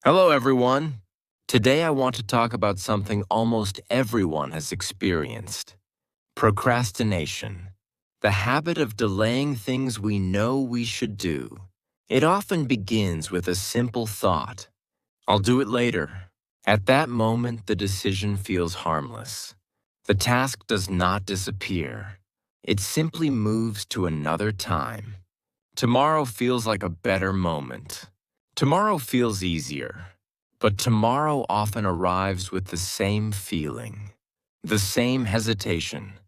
Hello, everyone. Today I want to talk about something almost everyone has experienced: procrastination, the habit of delaying things we know we should do. It often begins with a simple thought: I'll do it later. At that moment, the decision feels harmless. The task does not disappear. It simply moves to another time. Tomorrow feels like a better moment. Tomorrow feels easier. But tomorrow often arrives with the same feeling, the same hesitation,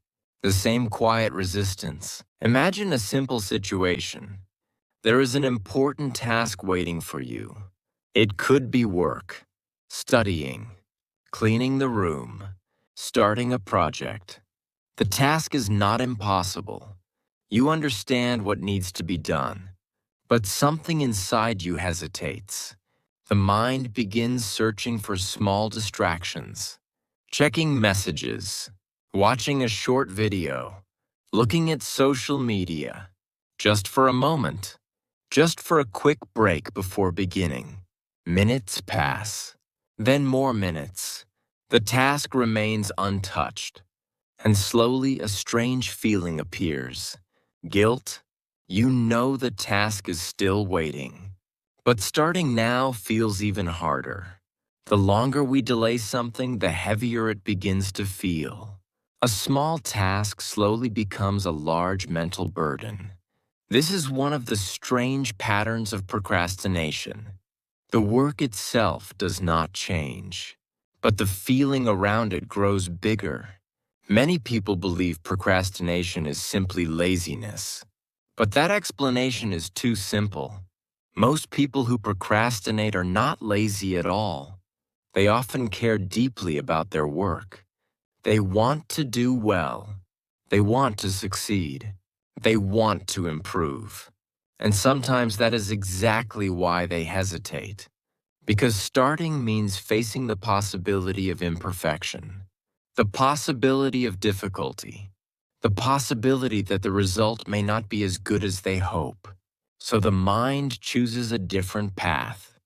the same quiet resistance. Imagine a simple situation. There is an important task waiting for you. It could be work, studying, cleaning the room, starting a project. The task is not impossible. You understand what needs to be done, but something inside you hesitates. The mind begins searching for small distractions, checking messages, watching a short video, looking at social media, just for a moment, just for a quick break before beginning. Minutes pass, then more minutes. The task remains untouched, and slowly a strange feeling appears. Guilt. You know the task is still waiting. But starting now feels even harder. The longer we delay something, the heavier it begins to feel. A small task slowly becomes a large mental burden. This is one of the strange patterns of procrastination. The work itself does not change, but the feeling around it grows bigger. Many people believe procrastination is simply laziness, but that explanation is too simple. Most people who procrastinate are not lazy at all. They often care deeply about their work. They want to do well. They want to succeed. They want to improve. And sometimes that is exactly why they hesitate. Because starting means facing the possibility of imperfection, the possibility of difficulty, the possibility that the result may not be as good as they hope. So the mind chooses a different path.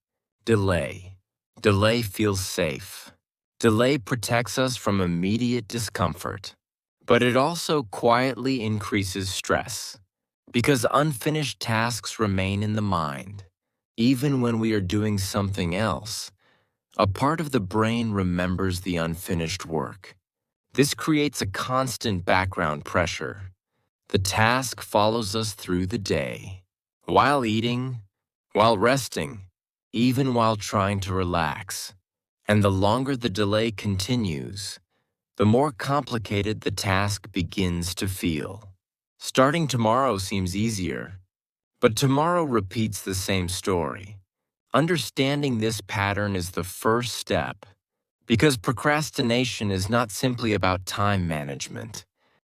Delay. Delay feels safe. Delay protects us from immediate discomfort. But it also quietly increases stress, because unfinished tasks remain in the mind. Even when we are doing something else, a part of the brain remembers the unfinished work. This creates a constant background pressure. The task follows us through the day. While eating, while resting, even while trying to relax. And the longer the delay continues, the more complicated the task begins to feel. Starting tomorrow seems easier, but tomorrow repeats the same story. Understanding this pattern is the first step, because procrastination is not simply about time management.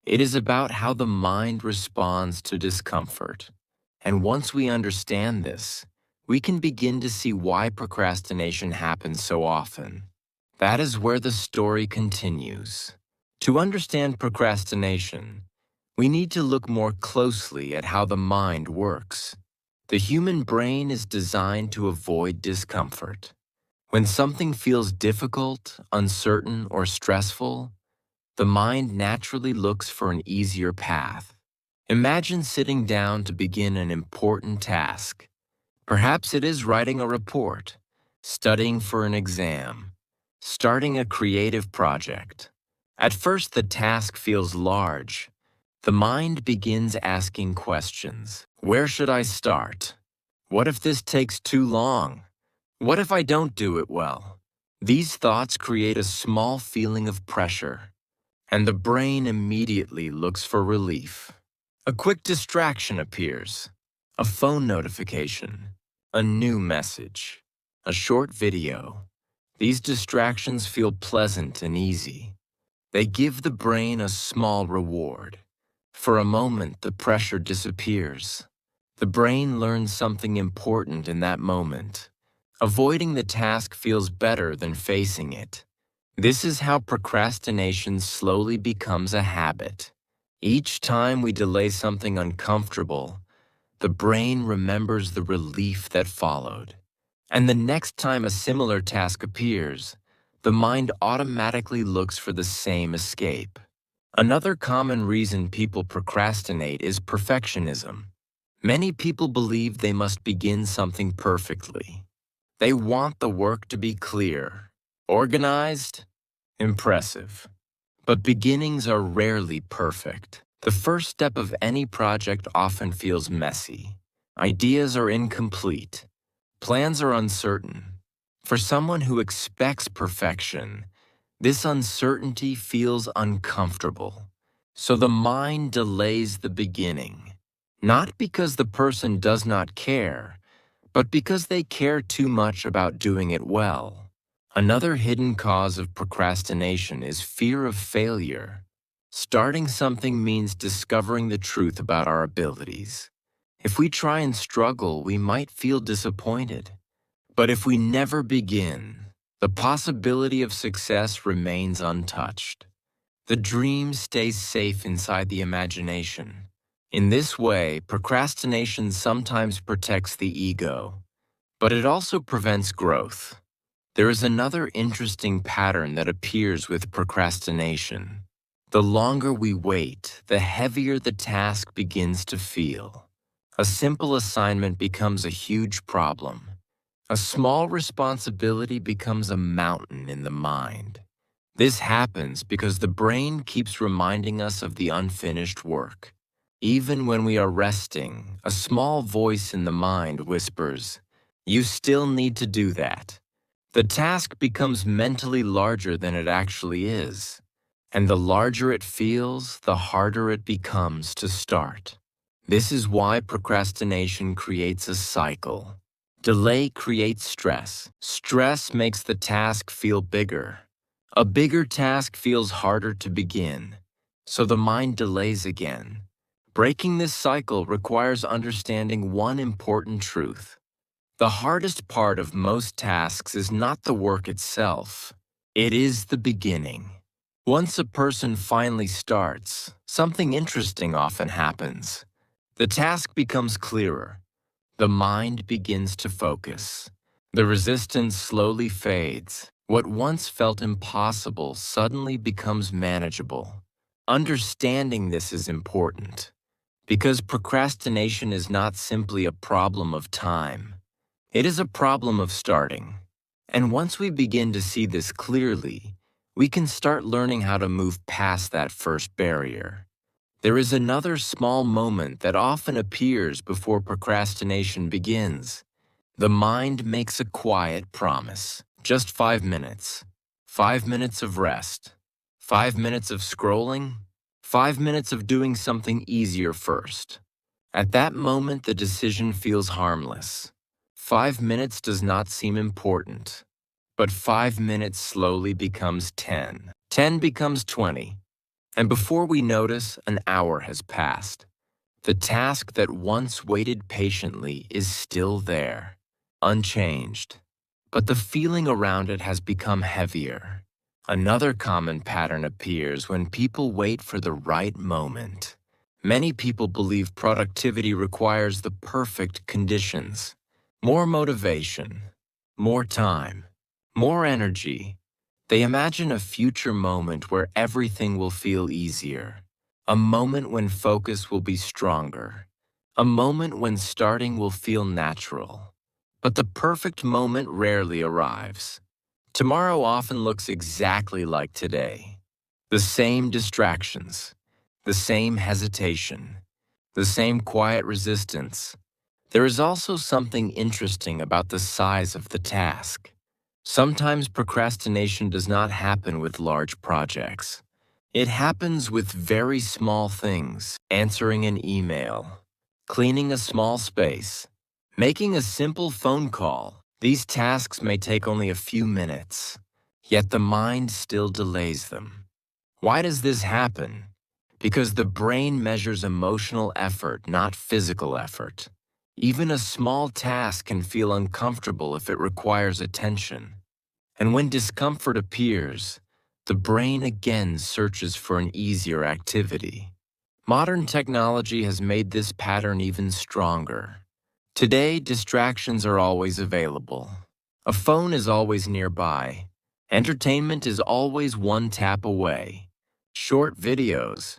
It is about how the mind responds to discomfort. And once we understand this, we can begin to see why procrastination happens so often. That is where the story continues. To understand procrastination, we need to look more closely at how the mind works. The human brain is designed to avoid discomfort. When something feels difficult, uncertain, or stressful, the mind naturally looks for an easier path. Imagine sitting down to begin an important task. Perhaps it is writing a report, studying for an exam, starting a creative project. At first, the task feels large. The mind begins asking questions. Where should I start? What if this takes too long? What if I don't do it well? These thoughts create a small feeling of pressure, and the brain immediately looks for relief. A quick distraction appears: a phone notification, a new message, a short video. These distractions feel pleasant and easy. They give the brain a small reward. For a moment, the pressure disappears. The brain learns something important in that moment. Avoiding the task feels better than facing it. This is how procrastination slowly becomes a habit. Each time we delay something uncomfortable, the brain remembers the relief that followed. And the next time a similar task appears, the mind automatically looks for the same escape. Another common reason people procrastinate is perfectionism. Many people believe they must begin something perfectly. They want the work to be clear, organized, impressive. But beginnings are rarely perfect. The first step of any project often feels messy. Ideas are incomplete. Plans are uncertain. For someone who expects perfection, this uncertainty feels uncomfortable. So the mind delays the beginning, not because the person does not care, but because they care too much about doing it well. Another hidden cause of procrastination is fear of failure. Starting something means discovering the truth about our abilities. If we try and struggle, we might feel disappointed. But if we never begin, the possibility of success remains untouched. The dream stays safe inside the imagination. In this way, procrastination sometimes protects the ego, but it also prevents growth. There is another interesting pattern that appears with procrastination. The longer we wait, the heavier the task begins to feel. A simple assignment becomes a huge problem. A small responsibility becomes a mountain in the mind. This happens because the brain keeps reminding us of the unfinished work. Even when we are resting, a small voice in the mind whispers, "You still need to do that." The task becomes mentally larger than it actually is. And the larger it feels, the harder it becomes to start. This is why procrastination creates a cycle. Delay creates stress. Stress makes the task feel bigger. A bigger task feels harder to begin, so the mind delays again. Breaking this cycle requires understanding one important truth. The hardest part of most tasks is not the work itself. It is the beginning. Once a person finally starts, something interesting often happens. The task becomes clearer. The mind begins to focus. The resistance slowly fades. What once felt impossible suddenly becomes manageable. Understanding this is important, because procrastination is not simply a problem of time. It is a problem of starting. And once we begin to see this clearly, we can start learning how to move past that first barrier. There is another small moment that often appears before procrastination begins. The mind makes a quiet promise. Just 5 minutes. 5 minutes of rest. 5 minutes of scrolling. 5 minutes of doing something easier first. At that moment, the decision feels harmless. 5 minutes does not seem important. But 5 minutes slowly becomes 10. 10 becomes 20. And before we notice, an hour has passed. The task that once waited patiently is still there, unchanged. But the feeling around it has become heavier. Another common pattern appears when people wait for the right moment. Many people believe productivity requires the perfect conditions. More motivation, more time, more energy. They imagine a future moment where everything will feel easier. A moment when focus will be stronger. A moment when starting will feel natural. But the perfect moment rarely arrives. Tomorrow often looks exactly like today. The same distractions, the same hesitation, the same quiet resistance. There is also something interesting about the size of the task. Sometimes procrastination does not happen with large projects. It happens with very small things: answering an email, cleaning a small space, making a simple phone call. These tasks may take only a few minutes, yet the mind still delays them. Why does this happen? Because the brain measures emotional effort, not physical effort. Even a small task can feel uncomfortable if it requires attention. And when discomfort appears, the brain again searches for an easier activity. Modern technology has made this pattern even stronger. Today, distractions are always available. A phone is always nearby. Entertainment is always one tap away. Short videos,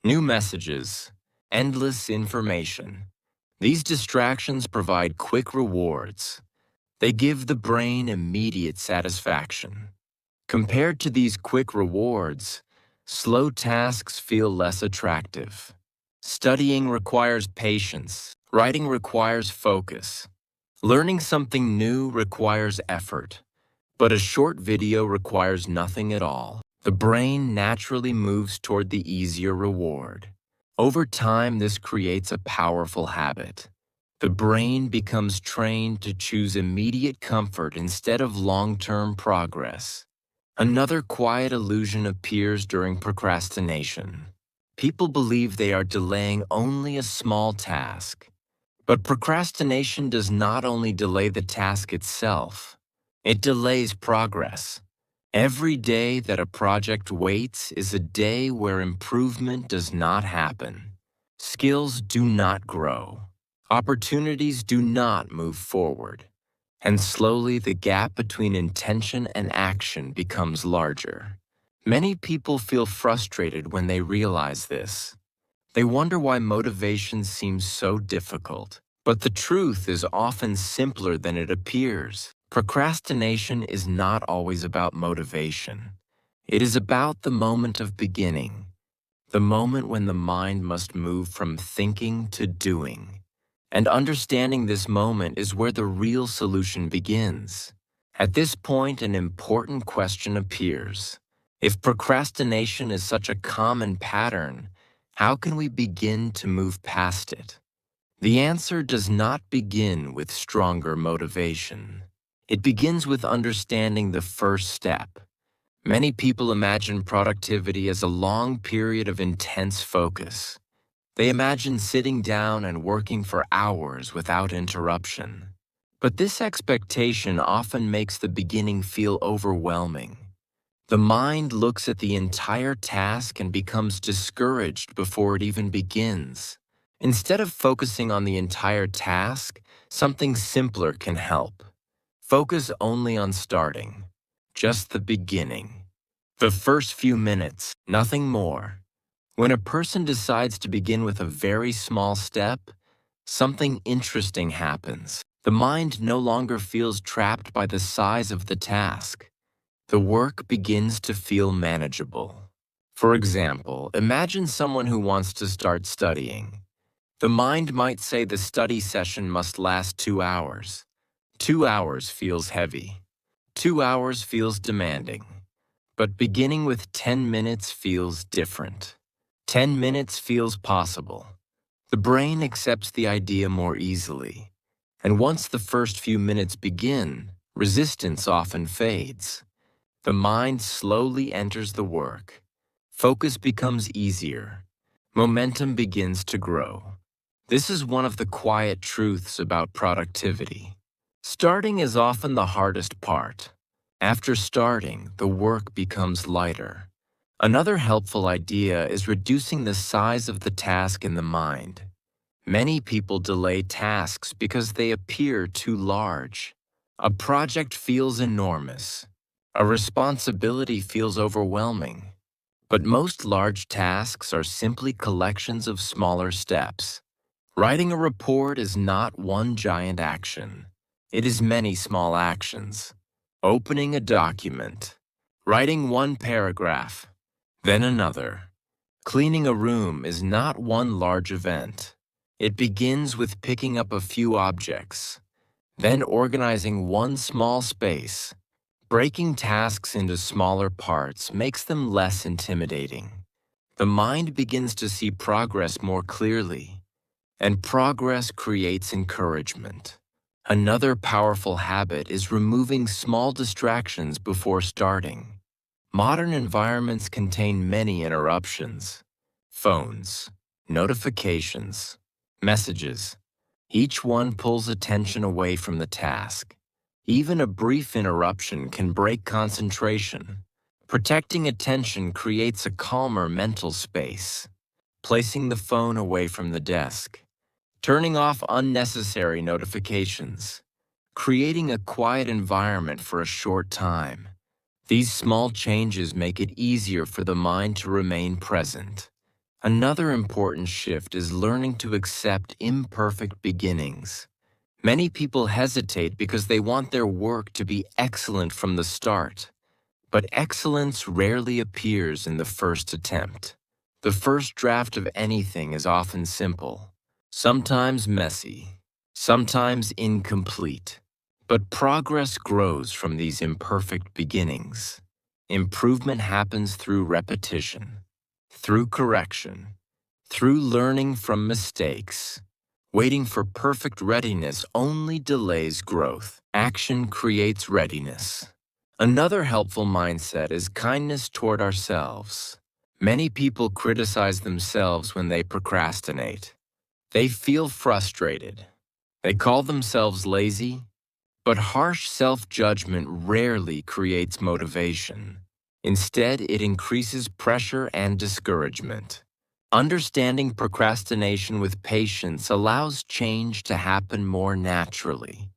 new messages, endless information. These distractions provide quick rewards. They give the brain immediate satisfaction. Compared to these quick rewards, slow tasks feel less attractive. Studying requires patience. Writing requires focus. Learning something new requires effort. But a short video requires nothing at all. The brain naturally moves toward the easier reward. Over time, this creates a powerful habit. The brain becomes trained to choose immediate comfort instead of long-term progress. Another quiet illusion appears during procrastination. People believe they are delaying only a small task. But procrastination does not only delay the task itself, it delays progress. Every day that a project waits is a day where improvement does not happen. Skills do not grow. Opportunities do not move forward. And slowly the gap between intention and action becomes larger. Many people feel frustrated when they realize this. They wonder why motivation seems so difficult. But the truth is often simpler than it appears. Procrastination is not always about motivation. It is about the moment of beginning, the moment when the mind must move from thinking to doing. And understanding this moment is where the real solution begins. At this point, an important question appears. If procrastination is such a common pattern, how can we begin to move past it? The answer does not begin with stronger motivation. It begins with understanding the first step. Many people imagine productivity as a long period of intense focus. They imagine sitting down and working for hours without interruption. But this expectation often makes the beginning feel overwhelming. The mind looks at the entire task and becomes discouraged before it even begins. Instead of focusing on the entire task, something simpler can help. Focus only on starting, just the beginning. The first few minutes, nothing more. When a person decides to begin with a very small step, something interesting happens. The mind no longer feels trapped by the size of the task. The work begins to feel manageable. For example, imagine someone who wants to start studying. The mind might say the study session must last 2 hours. 2 hours feels heavy. 2 hours feels demanding. But beginning with 10 minutes feels different. 10 minutes feels possible. The brain accepts the idea more easily. And once the first few minutes begin, resistance often fades. The mind slowly enters the work. Focus becomes easier. Momentum begins to grow. This is one of the quiet truths about productivity. Starting is often the hardest part. After starting, the work becomes lighter. Another helpful idea is reducing the size of the task in the mind. Many people delay tasks because they appear too large. A project feels enormous. A responsibility feels overwhelming. But most large tasks are simply collections of smaller steps. Writing a report is not one giant action. It is many small actions. Opening a document. Writing one paragraph. Then another. Cleaning a room is not one large event. It begins with picking up a few objects, then organizing one small space. Breaking tasks into smaller parts makes them less intimidating. The mind begins to see progress more clearly, and progress creates encouragement. Another powerful habit is removing small distractions before starting. Modern environments contain many interruptions. Phones, notifications, messages. Each one pulls attention away from the task. Even a brief interruption can break concentration. Protecting attention creates a calmer mental space. Placing the phone away from the desk. Turning off unnecessary notifications. creating a quiet environment for a short time. These small changes make it easier for the mind to remain present. Another important shift is learning to accept imperfect beginnings. Many people hesitate because they want their work to be excellent from the start. But excellence rarely appears in the first attempt. The first draft of anything is often simple, sometimes messy, sometimes incomplete. But progress grows from these imperfect beginnings. Improvement happens through repetition, through correction, through learning from mistakes. Waiting for perfect readiness only delays growth. Action creates readiness. Another helpful mindset is kindness toward ourselves. Many people criticize themselves when they procrastinate. They feel frustrated. They call themselves lazy. But harsh self-judgment rarely creates motivation. Instead, it increases pressure and discouragement. Understanding procrastination with patience allows change to happen more naturally.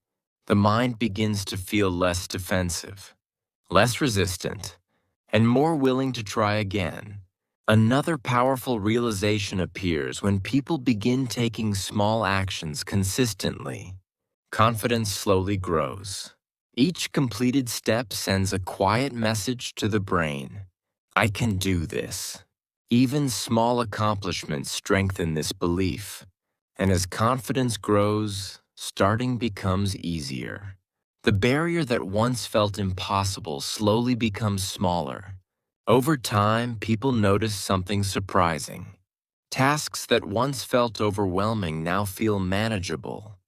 The mind begins to feel less defensive, less resistant, and more willing to try again. Another powerful realization appears when people begin taking small actions consistently. Confidence slowly grows. Each completed step sends a quiet message to the brain. I can do this. Even small accomplishments strengthen this belief. And as confidence grows, starting becomes easier. The barrier that once felt impossible slowly becomes smaller. Over time, people notice something surprising. Tasks that once felt overwhelming now feel manageable,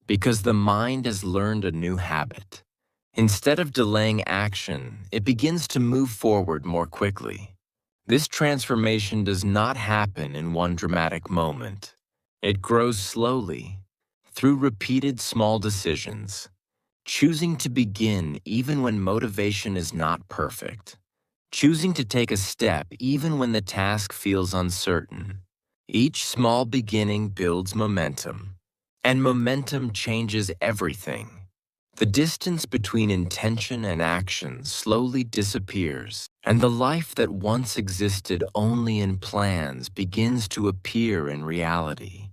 because the mind has learned a new habit. Instead of delaying action, it begins to move forward more quickly. This transformation does not happen in one dramatic moment. It grows slowly, through repeated small decisions, choosing to begin even when motivation is not perfect, choosing to take a step even when the task feels uncertain. Each small beginning builds momentum, and momentum changes everything. The distance between intention and action slowly disappears, and the life that once existed only in plans begins to appear in reality.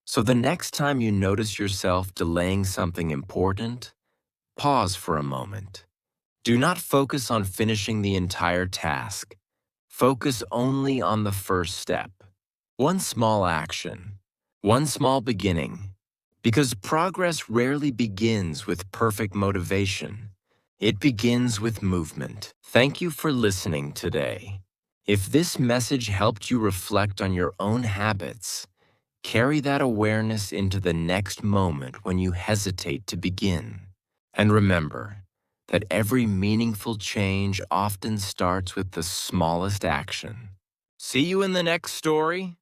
So the next time you notice yourself delaying something important, pause for a moment. Do not focus on finishing the entire task. Focus only on the first step. One small action, one small beginning. Because progress rarely begins with perfect motivation. It begins with movement. Thank you for listening today. If this message helped you reflect on your own habits, carry that awareness into the next moment when you hesitate to begin. And remember that every meaningful change often starts with the smallest action. See you in the next story.